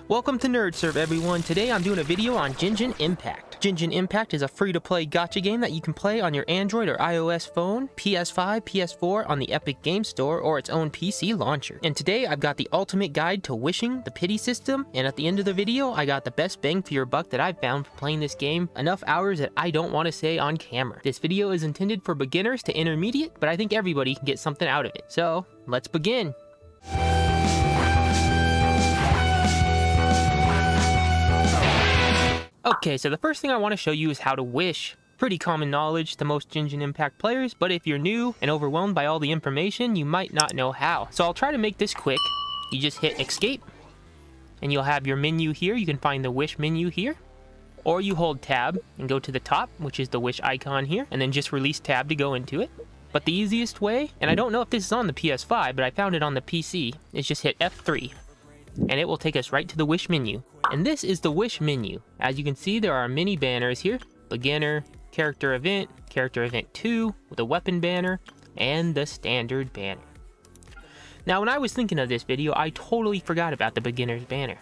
Welcome to NerdServ, everyone. Today I'm doing a video on Genshin Impact. Genshin Impact is a free-to-play gacha game that you can play on your Android or iOS phone, PS5, PS4 on the Epic Game Store, or its own PC launcher. And today I've got the ultimate guide to wishing, the pity system, and at the end of the video I got the best bang for your buck that I've found for playing this game, enough hours that I don't want to say on camera. This video is intended for beginners to intermediate, but I think everybody can get something out of it. So, let's begin. Okay, so the first thing I want to show you is how to wish. Pretty common knowledge to most Genshin Impact players, but if you're new and overwhelmed by all the information, you might not know how. So I'll try to make this quick. You just hit escape, and you'll have your menu here. You can find the wish menu here. Or you hold tab and go to the top, which is the wish icon here, and then just release tab to go into it. But the easiest way, and I don't know if this is on the PS5, but I found it on the PC, is just hit F3. And it will take us right to the wish menu. And this is the wish menu. As you can see, there are many banners here. Beginner, Character Event 2, with a weapon banner, and the standard banner. Now, when I was thinking of this video, I totally forgot about the beginner's banner.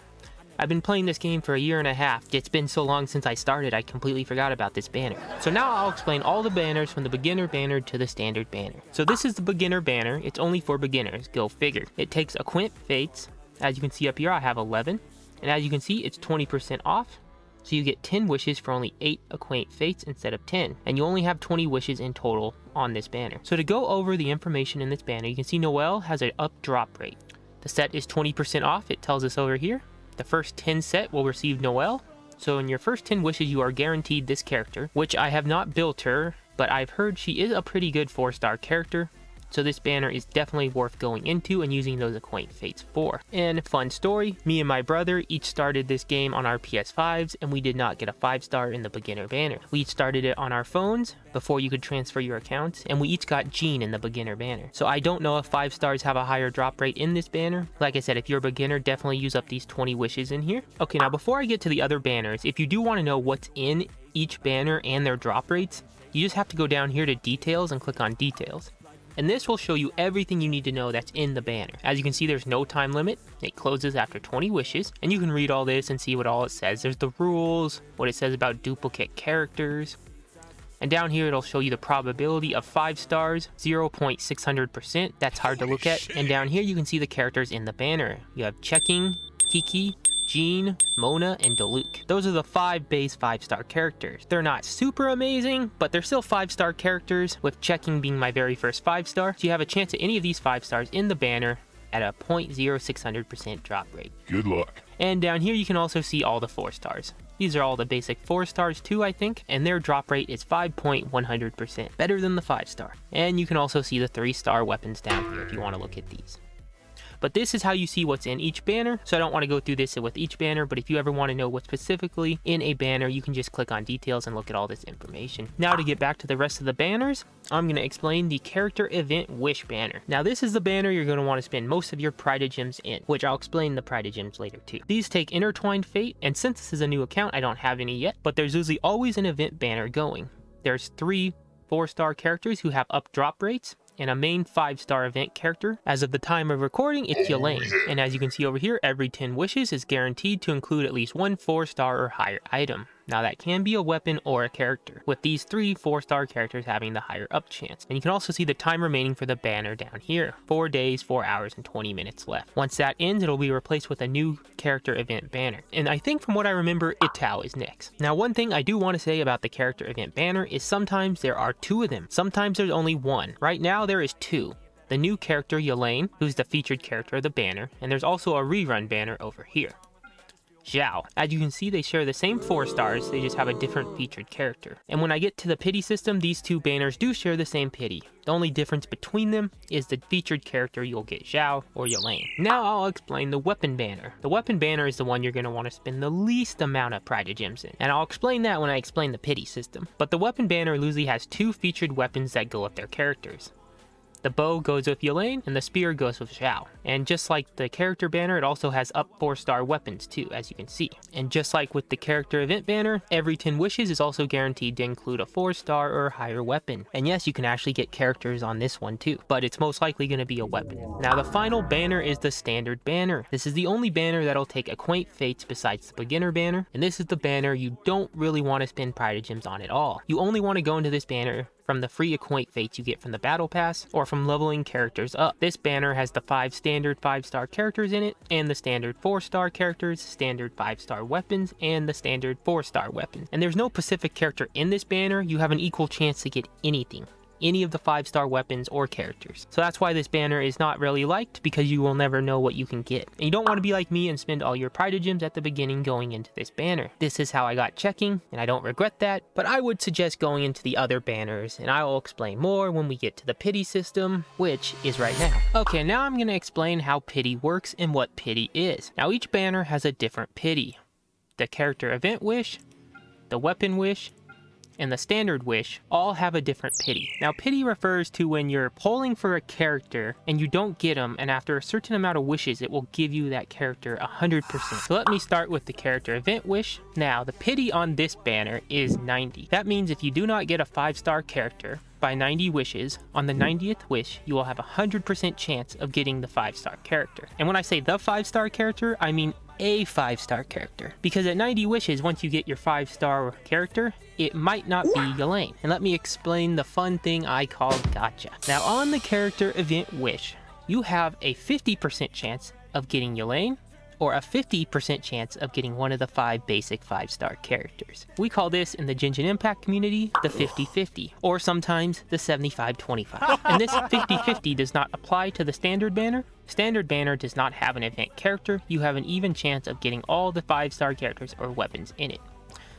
I've been playing this game for a year and a half. It's been so long since I started, I completely forgot about this banner. So now I'll explain all the banners from the beginner banner to the standard banner. So this is the beginner banner. It's only for beginners, go figure. It takes Acquaint Fates. As you can see up here, I have 11. And as you can see, it's 20% off. So you get 10 wishes for only 8 Acquaint Fates instead of 10. And you only have 20 wishes in total on this banner. So to go over the information in this banner, you can see Noelle has an up drop rate. The set is 20% off, it tells us over here. The first 10 set will receive Noelle. So in your first 10 wishes, you are guaranteed this character, which I have not built her, but I've heard she is a pretty good 4-star character. So this banner is definitely worth going into and using those Acquaint Fates for. And fun story, me and my brother each started this game on our PS5s and we did not get a 5-star in the beginner banner. We each started it on our phones before you could transfer your accounts, and we each got Jean in the beginner banner. So I don't know if 5 stars have a higher drop rate in this banner. Like I said, if you're a beginner, definitely use up these 20 wishes in here. Okay, now before I get to the other banners, if you do want to know what's in each banner and their drop rates, you just have to go down here to details and click on details. And this will show you everything you need to know that's in the banner. As you can see, there's no time limit. It closes after 20 wishes, and you can read all this and see what all it says. There's the rules, what it says about duplicate characters. And down here, it'll show you the probability of 5 stars, 0.600%. That's hard to look at. And down here, you can see the characters in the banner. You have Checking, Kiki, Jean, Mona, and Diluc. Those are the 5 base 5-star characters. They're not super amazing, but they're still 5-star characters, with Checking being my very first 5-star. So you have a chance at any of these 5 stars in the banner at a 0.0600% drop rate. Good luck. And down here you can also see all the 4 stars. These are all the basic 4 stars too, I think, and their drop rate is 5.100%, better than the 5-star. And you can also see the 3-star weapons down here if you want to look at these. But this is how you see what's in each banner, so I don't want to go through this with each banner, but if you ever want to know what's specifically in a banner, you can just click on details and look at all this information. Now to get back to the rest of the banners, I'm going to explain the Character Event Wish banner. Now this is the banner you're going to want to spend most of your Primogems in, which I'll explain the Primogems later too. These take Intertwined Fate, and since this is a new account, I don't have any yet, but there's usually always an event banner going. There's 3 4-star characters who have up drop rates, and a main 5-star event character. As of the time of recording, it's Elaine. And as you can see over here, every 10 wishes is guaranteed to include at least 1 4-star or higher item. Now that can be a weapon or a character, with these 3 4-star characters having the higher up chance. And you can also see the time remaining for the banner down here. 4 days, 4 hours, and 20 minutes left. Once that ends, it'll be replaced with a new character event banner. And I think from what I remember, Itto is next. Now one thing I do want to say about the character event banner is sometimes there are 2 of them. Sometimes there's only 1. Right now there is 2. The new character, Elaine, who's the featured character of the banner, and there's also a rerun banner over here. Zhao. As you can see, they share the same 4 stars, they just have a different featured character. And when I get to the pity system, these 2 banners do share the same pity. The only difference between them is the featured character you'll get Zhao or Elaine. Now I'll explain the weapon banner. The weapon banner is the one you're going to want to spend the least amount of Primogems in. And I'll explain that when I explain the pity system. But the weapon banner usually has 2 featured weapons that go with their characters. The bow goes with Yelaine, and the spear goes with Xiao. And just like the character banner, it also has up 4-star weapons too, as you can see. And just like with the character event banner, every 10 wishes is also guaranteed to include a 4-star or higher weapon. And yes, you can actually get characters on this one too, but it's most likely going to be a weapon. Now the final banner is the standard banner. This is the only banner that'll take Acquaint Fates besides the beginner banner, and this is the banner you don't really want to spend Primogems on at all. You only want to go into this banner from the free Acquaint Fates you get from the Battle Pass, or from leveling characters up. This banner has the 5 standard 5-star characters in it, and the standard 4-star characters, standard 5-star weapons, and the standard 4-star weapon. And there's no specific character in this banner. You have an equal chance to get anything. Any of the 5-star weapons or characters. So that's why this banner is not really liked, because you will never know what you can get. And you don't want to be like me and spend all your Primogems at the beginning going into this banner. This is how I got checking, and I don't regret that, but I would suggest going into the other banners, and I will explain more when we get to the pity system, which is right now. Okay, now I'm going to explain how pity works and what pity is. Now each banner has a different pity. The character event wish, the weapon wish, and the standard wish all have a different pity. Now pity refers to when you're polling for a character and you don't get them, and after a certain amount of wishes it will give you that character 100%. So let me start with the character event wish. Now the pity on this banner is 90. That means if you do not get a 5-star character by 90 wishes, on the 90th wish you will have a 100% chance of getting the 5-star character. And when I say the 5-star character, I mean a 5-star character, because at 90 wishes, once you get your 5-star character, it might not be Yelaine. And let me explain the fun thing I call Gacha. Now on the character event wish, you have a 50% chance of getting Yelaine, or a 50% chance of getting one of the 5 basic 5-star characters. We call this in the Genshin Impact community the 50-50, or sometimes the 75-25. And this 50-50 does not apply to the standard banner. Standard banner does not have an event character. You have an even chance of getting all the 5-star characters or weapons in it.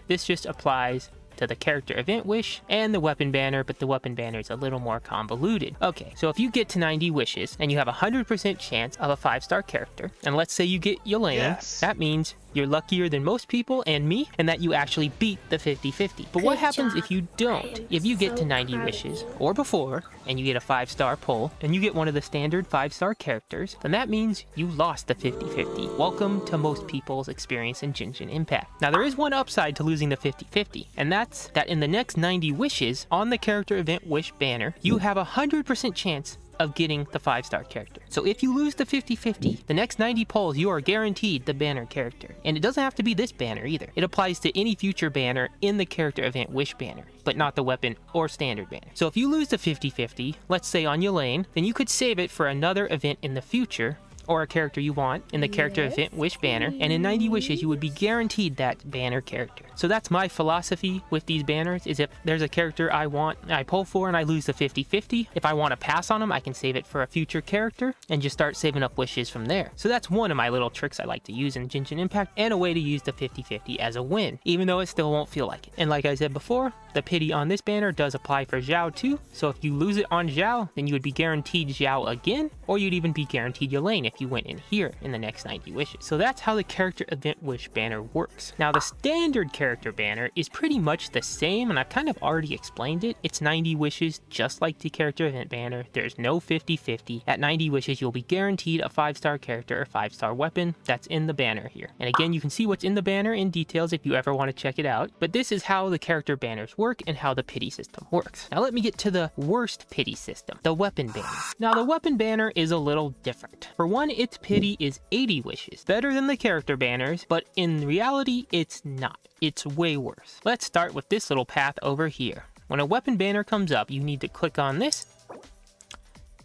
This just applies to the character event wish and the weapon banner, but the weapon banner is a little more convoluted. Okay, so if you get to 90 wishes and you have a 100% chance of a 5-star character, and let's say you get Yelaine, yes, that means you're luckier than most people and me, and that you actually beat the 50-50. But what happens if you don't? If you get to 90 wishes or before, and you get a 5-star poll, and you get one of the standard 5-star characters, then that means you lost the 50-50. Welcome to most people's experience in Genshin Impact. Now there is one upside to losing the 50-50, and that's that in the next 90 wishes on the character event wish banner, you have a 100% chance of getting the 5-star character. So if you lose the 50-50, the next 90 polls you are guaranteed the banner character. And it doesn't have to be this banner either. It applies to any future banner in the character event wish banner, but not the weapon or standard banner. So if you lose the 50-50, let's say on Yelaine, then you could save it for another event in the future, or a character you want in the character event wish banner, and in 90 wishes you would be guaranteed that banner character. So that's my philosophy with these banners, is if there's a character I want, I pull for, and I lose the 50-50, if I want to pass on them, I can save it for a future character and just start saving up wishes from there. So that's one of my little tricks I like to use in Genshin Impact, and a way to use the 50-50 as a win, even though it still won't feel like it. And like I said before, the pity on this banner does apply for Xiao too, so if you lose it on Xiao, then you would be guaranteed Xiao again, or you'd even be guaranteed Yelaine if you went in here in the next 90 wishes. So that's how the character event wish banner works. Now the standard character banner is pretty much the same, and I've kind of already explained it. It's 90 wishes just like the character event banner. There's no 50-50. At 90 wishes you'll be guaranteed a 5-star character or 5-star weapon that's in the banner here. And again, you can see what's in the banner in details if you ever want to check it out. But this is how the character banners work and how the pity system works. Now let me get to the worst pity system, the weapon banner. Now the weapon banner is a little different. For one, its pity is 80 wishes, better than the character banners, but in reality it's not. It's way worse. Let's start with this little path over here. When a weapon banner comes up, you need to click on this,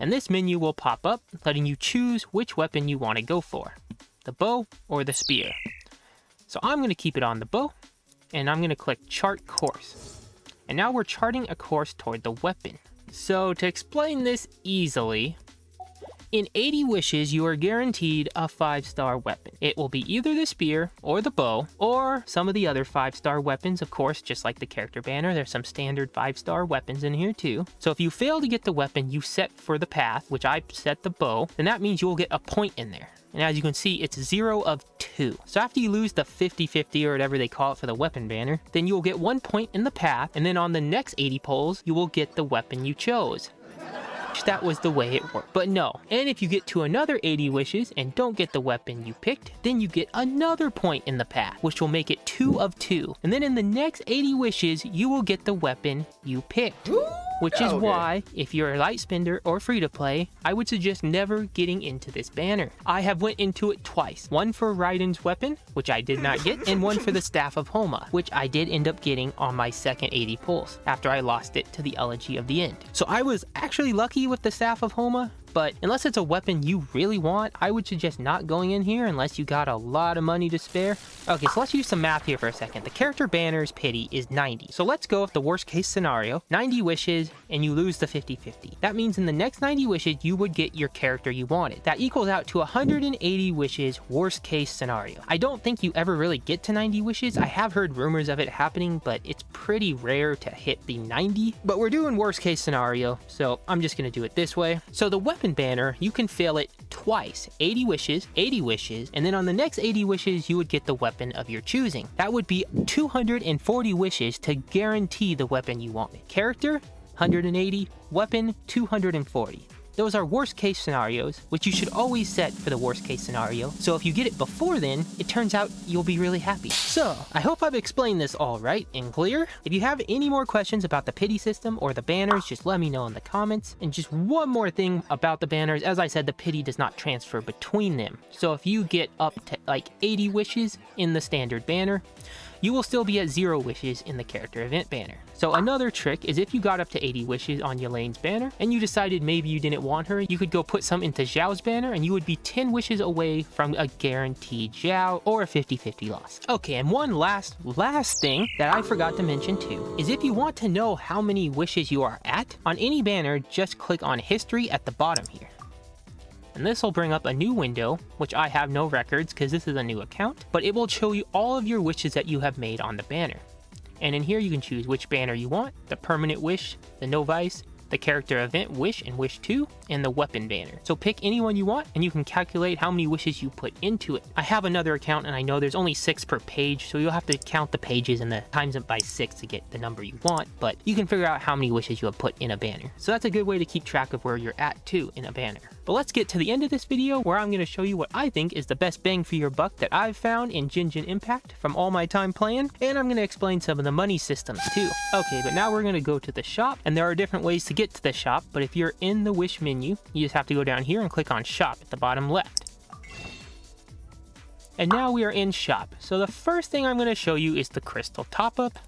and this menu will pop up, letting you choose which weapon you want to go for, the bow or the spear. So I'm going to keep it on the bow, and I'm going to click chart course. And now we're charting a course toward the weapon. So to explain this easily, in 80 wishes, you are guaranteed a 5-star weapon. It will be either the spear or the bow, or some of the other 5-star weapons, of course, just like the character banner. There's some standard 5-star weapons in here too. So if you fail to get the weapon you set for the path, which I set the bow, then that means you'll get a point in there. And as you can see, it's 0 of 2. So after you lose the 50-50 or whatever they call it for the weapon banner, then you will get 1 point in the path, and then on the next 80 polls, you will get the weapon you chose. that was the way it worked, but no. And if you get to another 80 wishes and don't get the weapon you picked, then you get another point in the path, which will make it 2 of 2. And then in the next 80 wishes, you will get the weapon you picked. Which is why, if you're a light spender or free to play, I would suggest never getting into this banner. I have went into it twice. One for Raiden's weapon, which I did not get, and one for the Staff of Homa, which I did end up getting on my second 80 pulls, after I lost it to the Elegy of the End. So I was actually lucky with the Staff of Homa, but unless it's a weapon you really want, I would suggest not going in here unless you got a lot of money to spare. Okay, so let's use some math here for a second. The character banner's pity is 90. So let's go with the worst case scenario, 90 wishes, and you lose the 50-50. That means in the next 90 wishes, you would get your character you wanted. That equals out to 180 wishes, worst case scenario. I don't think you ever really get to 90 wishes. I have heard rumors of it happening, but it's pretty rare to hit the 90. But we're doing worst case scenario, so I'm just gonna do it this way. So the weapon banner, you can fail it twice, 80 wishes, and then on the next 80 wishes, you would get the weapon of your choosing. That would be 240 wishes to guarantee the weapon you wanted. Character, 180, weapon, 240. Those are worst case scenarios, which you should always set for the worst case scenario. So if you get it before then, it turns out you'll be really happy. So I hope I've explained this all right and clear. If you have any more questions about the pity system or the banners, just let me know in the comments. And just one more thing about the banners, as I said, the pity does not transfer between them. So if you get up to like 80 wishes in the standard banner, you will still be at 0 wishes in the character event banner. So another trick is if you got up to 80 wishes on Yelane's banner and you decided maybe you didn't want her, you could go put some into Zhao's banner and you would be 10 wishes away from a guaranteed Zhao or a 50-50 loss. Okay, and one last thing that I forgot to mention too is if you want to know how many wishes you are at, on any banner, just click on history at the bottom here. And this will bring up a new window, which I have no records because this is a new account, but it will show you all of your wishes that you have made on the banner. And in here you can choose which banner you want, the permanent wish, the novice, the character event wish and wish 2, and the weapon banner. So pick any one you want and you can calculate how many wishes you put into it. I have another account and I know there's only 6 per page, so you'll have to count the pages and the times it by 6 to get the number you want, but you can figure out how many wishes you have put in a banner. So that's a good way to keep track of where you're at too in a banner. But let's get to the end of this video where I'm going to show you what I think is the best bang for your buck that I've found in Genshin Impact from all my time playing, and I'm going to explain some of the money systems too. Okay, but now we're going to go to the shop, and there are different ways to get to the shop, but if you're in the wish menu, you just have to go down here and click on shop at the bottom left. And now we are in shop. So the first thing I'm going to show you is the crystal top up.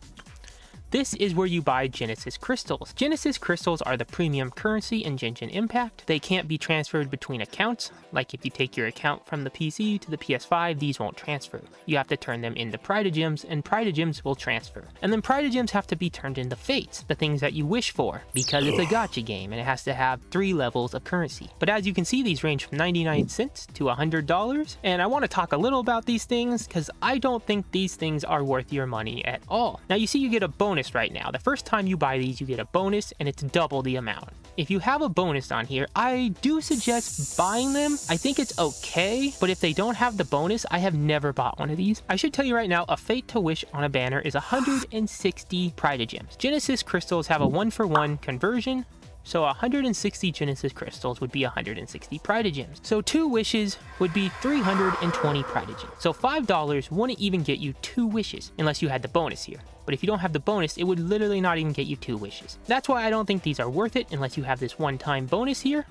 This is where you buy Genesis crystals. Genesis crystals are the premium currency in Genshin Impact. They can't be transferred between accounts. Like if you take your account from the PC to the PS5, these won't transfer. You have to turn them into Primogems, and Primogems will transfer. And then Primogems have to be turned into Fates, the things that you wish for, because it's a gacha game and it has to have 3 levels of currency. But as you can see, these range from 99 cents to $100. And I want to talk a little about these things because I don't think these things are worth your money at all. Now you see you get a bonus right now. The first time you buy these, you get a bonus and it's double the amount. If you have a bonus on here, I do suggest buying them. I think it's okay, but if they don't have the bonus, I have never bought one of these. I should tell you right now, a fate to wish on a banner is 160 Primogems. Genesis crystals have a 1-for-1 conversion, so 160 Genesis crystals would be 160 Primogems. So 2 wishes would be 320 Primogems. So $5 wouldn't even get you 2 wishes unless you had the bonus here. But if you don't have the bonus, it would literally not even get you 2 wishes. That's why I don't think these are worth it unless you have this one-time bonus here.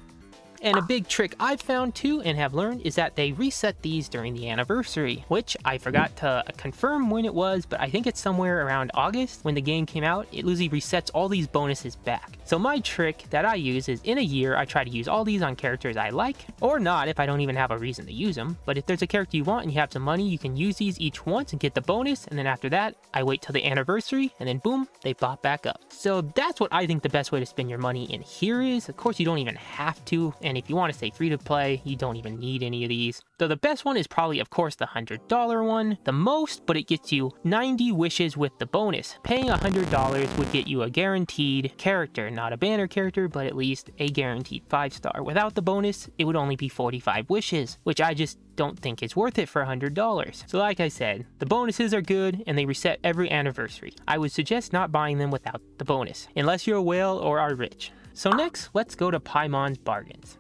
And a big trick I've found too and have learned is that they reset these during the anniversary, which I forgot to confirm when it was, but I think it's somewhere around August when the game came out. It usually resets all these bonuses back. So my trick that I use is in a year, I try to use all these on characters I like, or not if I don't even have a reason to use them. But if there's a character you want and you have some money, you can use these each once and get the bonus. And then after that, I wait till the anniversary and then boom, they pop back up. So that's what I think the best way to spend your money in here is. Of course, you don't even have to. And if you want to stay free to play, you don't even need any of these. So the best one is probably, of course, the $100 one. The most, but it gets you 90 wishes with the bonus. Paying $100 would get you a guaranteed character, not a banner character, but at least a guaranteed 5-star. Without the bonus, it would only be 45 wishes, which I just don't think it's worth it for $100. So like I said, the bonuses are good and they reset every anniversary. I would suggest not buying them without the bonus, unless you're a whale or are rich. So next, let's go to Paimon's Bargains.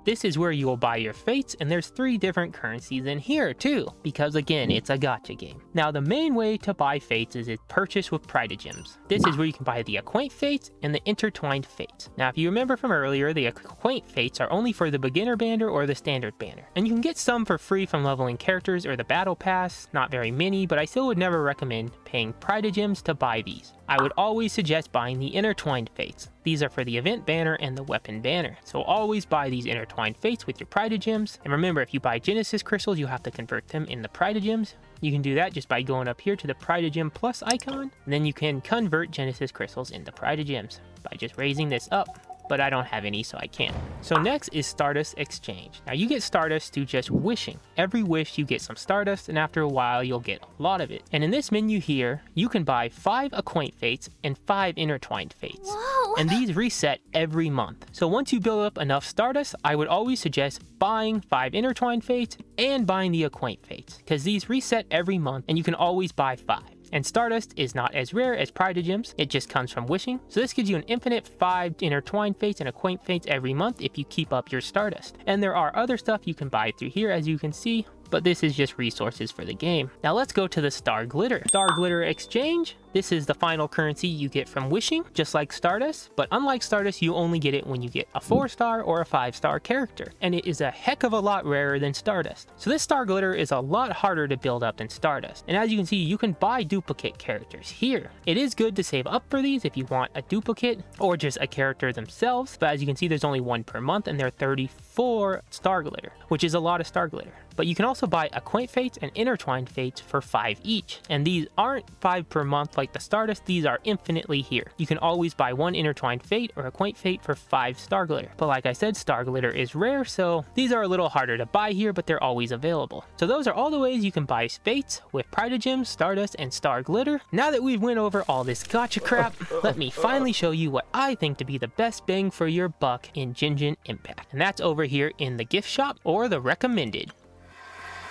This is where you will buy your fates, and there's 3 different currencies in here too, because again, it's a gacha game. Now the main way to buy fates is purchase with Primogems. This is where you can buy the Acquaint fates and the Intertwined fates. Now if you remember from earlier, the Acquaint fates are only for the beginner banner or the standard banner. And you can get some for free from leveling characters or the battle pass, not very many, but I still would never recommend paying Primogems to buy these. I would always suggest buying the Intertwined fates. These are for the event banner and the weapon banner. So always buy these Intertwined fates with your Primogems. And remember, if you buy Genesis crystals, you have to convert them into Primogems. You can do that just by going up here to the Primogem plus icon, and then you can convert Genesis crystals into Primogems by just raising this up. But I don't have any, so I can't. So next is Stardust Exchange. Now you get Stardust through just wishing. Every wish you get some Stardust, and after a while you'll get a lot of it. And in this menu here, you can buy 5 Acquaint fates and 5 Intertwined fates. Whoa. And these reset every month. So once you build up enough Stardust, I would always suggest buying 5 Intertwined fates and buying the Acquaint fates, because these reset every month and you can always buy 5. And Stardust is not as rare as Primogems, it just comes from wishing. So this gives you an infinite 5 Intertwined fates and Acquaint fates every month if you keep up your Stardust. And there are other stuff you can buy through here, as you can see, but this is just resources for the game. Now let's go to the Starglitter. Starglitter Exchange. This is the final currency you get from wishing, just like Stardust, but unlike Stardust, you only get it when you get a 4-star or a 5-star character, and it is a heck of a lot rarer than Stardust. So this Starglitter is a lot harder to build up than Stardust, and as you can see, you can buy duplicate characters here. It is good to save up for these if you want a duplicate or just a character themselves, but as you can see, there's only 1 per month, and there are 34 Starglitter, which is a lot of Starglitter. But you can also buy Acquaint fates and Intertwined fates for 5 each, and these aren't 5 per month like the Stardust, these are infinitely here. You can always buy 1 Intertwined fate or Acquaint fate for 5 Starglitter. But like I said, Starglitter is rare, so these are a little harder to buy here, but they're always available. So those are all the ways you can buy fates with Primogems, Stardust, and Starglitter. Now that we've went over all this gacha crap, let me finally show you what I think to be the best bang for your buck in Genshin Impact. And that's over here in the gift shop or the recommended.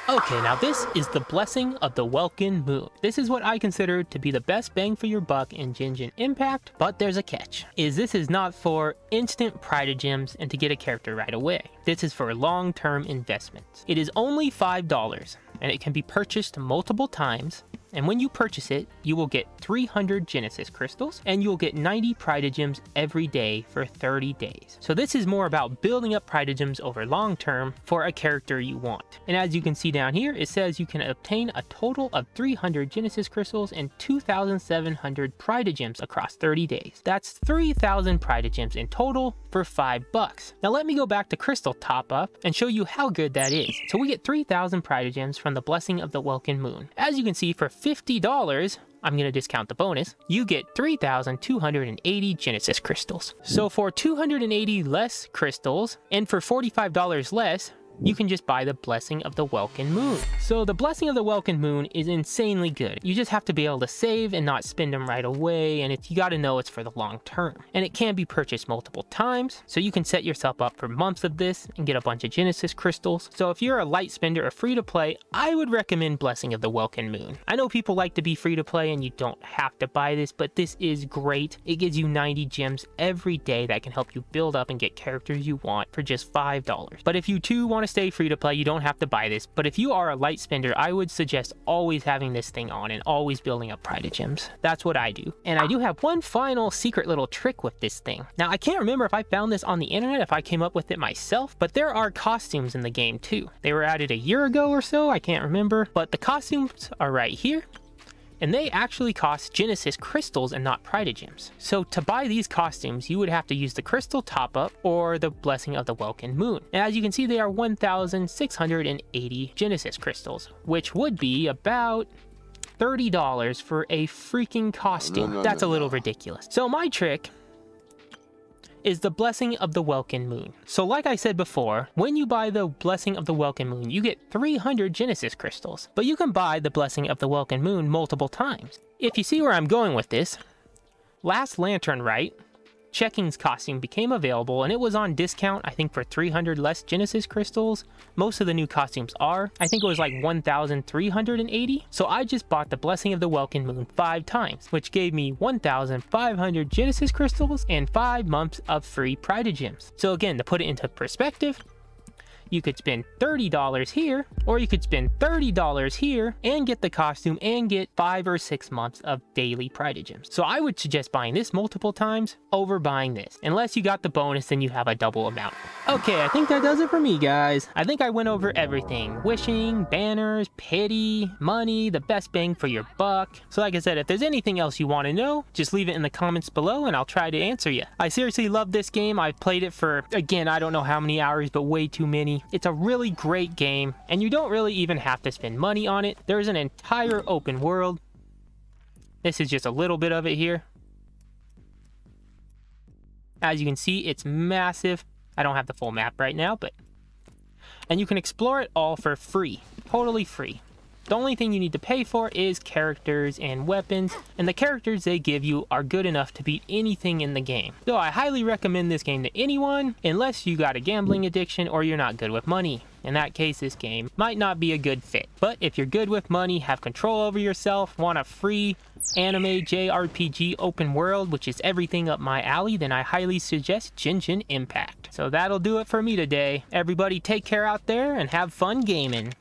Okay, now this is the Blessing of the Welkin Moon. This is what I consider to be the best bang for your buck in Genshin Impact, but there's a catch. This is not for instant Primogems and to get a character right away. This is for long-term investments. It is only $5, and it can be purchased multiple times. And when you purchase it, you will get 300 Genesis crystals, and you'll get 90 Primogems every day for 30 days. So this is more about building up Primogems over long term for a character you want. And as you can see down here, it says you can obtain a total of 300 Genesis crystals and 2,700 Primogems across 30 days. That's 3,000 Primogems in total for $5. Now let me go back to Crystal Top Up and show you how good that is. So we get 3,000 Primogems from the Blessing of the Welkin Moon. As you can see, for $50, I'm going to discount the bonus, you get 3,280 Genesis crystals. So for 280 less crystals, and for $45 less, you can just buy the Blessing of the Welkin Moon. So the Blessing of the Welkin Moon is insanely good. You just have to be able to save and not spend them right away, and you gotta know it's for the long term. And it can be purchased multiple times, so you can set yourself up for months of this and get a bunch of Genesis crystals. So if you're a light spender or free to play, I would recommend Blessing of the Welkin Moon. I know people like to be free to play and you don't have to buy this, but this is great. It gives you 90 gems every day that can help you build up and get characters you want for just $5. But if you too want to stay free to play, you don't have to buy this, but if you are a light spender, I would suggest always having this thing on and always building up Primogems. That's what I do. And I do have one final secret little trick with this thing. Now I can't remember if I found this on the internet, if I came up with it myself, but there are costumes in the game too. They were added a year ago or so, I can't remember, but the costumes are right here. And they actually cost Genesis crystals and not Primogems. So to buy these costumes, you would have to use the Crystal Top Up or the Blessing of the Welkin Moon. And as you can see, they are 1,680 Genesis crystals, which would be about $30 for a freaking costume. That's a little ridiculous. So my trick is the Blessing of the Welkin Moon. So like I said before, when you buy the Blessing of the Welkin Moon, you get 300 Genesis crystals, but you can buy the Blessing of the Welkin Moon multiple times. If you see where I'm going with this, Last Lantern Rite Checking's costume became available, and it was on discount, I think for 300 less Genesis crystals. Most of the new costumes are. I think it was like 1,380. So I just bought the Blessing of the Welkin Moon 5 times, which gave me 1,500 Genesis crystals and 5 months of free Primogems. So again, to put it into perspective, you could spend $30 here, or you could spend $30 here and get the costume and get 5 or 6 months of daily Primogems. So I would suggest buying this multiple times over buying this. Unless you got the bonus, then you have a double amount. Okay, I think that does it for me, guys. I think I went over everything. Wishing, banners, pity, money, the best bang for your buck. So like I said, if there's anything else you want to know, just leave it in the comments below and I'll try to answer you. I seriously love this game. I've played it for, again, I don't know how many hours, but way too many. It's a really great game, and you don't really even have to spend money on it. There's an entire open world. This is just a little bit of it here. As you can see, it's massive. I don't have the full map right now, and you can explore it all for free, totally free. The only thing you need to pay for is characters and weapons, and the characters they give you are good enough to beat anything in the game. So I highly recommend this game to anyone, unless you got a gambling addiction or you're not good with money. In that case, this game might not be a good fit. But if you're good with money, have control over yourself, want a free anime JRPG open world, which is everything up my alley, then I highly suggest Genshin Impact. So that'll do it for me today. Everybody take care out there and have fun gaming.